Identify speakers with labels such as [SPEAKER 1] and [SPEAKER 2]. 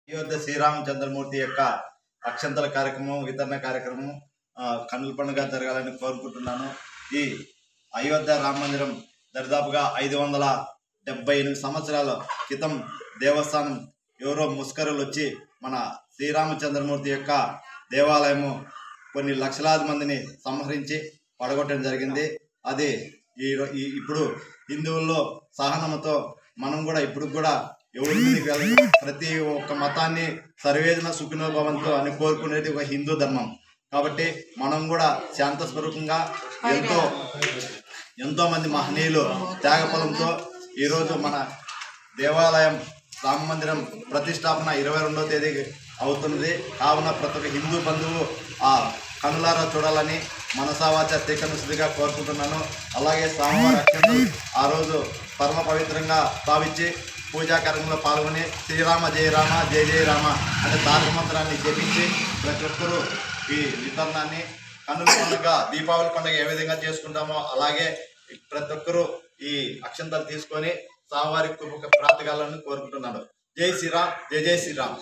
[SPEAKER 1] అయోధ్య శ్రీరామచంద్రమూర్తి యొక్క అక్షంతల కార్యక్రమం వితరణ కార్యక్రమం కన్నుల పండుగ జరగాలని కోరుకుంటున్నాను. ఈ అయోధ్య రామ మందిరం దరిదాపుగా 578 సంవత్సరాల క్రితం దేవస్థానం ఎవరో ముస్కరులు వచ్చి మన శ్రీరామచంద్రమూర్తి యొక్క దేవాలయము కొన్ని లక్షలాది మందిని సంహరించి పడగొట్టడం జరిగింది. అది ఇప్పుడు హిందువుల్లో సహనంతో మనం కూడా ఇప్పుడు కూడా ఎవరి మీదకి వెళ్ళదు, ప్రతి ఒక్క మతాన్ని సర్వేజన సుఖినో భవంతు అని కోరుకునేది ఒక హిందూ ధర్మం. కాబట్టి మనం కూడా శాంత స్వరూపంగా ఎంతో మంది మహనీయులు త్యాగఫలంతో ఈరోజు మన దేవాలయం రామ మందిరం ప్రతిష్టాపన 22వ తేదీకి అవుతుంది. కావున ప్రతి ఒక్క హిందూ బంధువు ఆ కనులారా చూడాలని మనసావాచ తీకనుసుదిగా కోరుకుంటున్నాను. అలాగే స్వామివారి అక్షంతలు ఆ రోజు పరమ పవిత్రంగా భావించి పూజా కార్యక్రమంలో పాల్గొని శ్రీరామ జయ రామ జయ జయ రామ అనే తారక మంత్రాన్ని జపించి ప్రతి ఒక్కరూ ఈ వితరణాన్ని కన్నుల పండుగ దీపావళి పండుగ ఏ విధంగా చేసుకుంటామో అలాగే ప్రతి ఒక్కరూ ఈ అక్షంతలు తీసుకొని స్వామివారి కృపకు ప్రార్థించాలని కోరుకుంటున్నాను. జై శ్రీరామ్, జై జై శ్రీరామ్.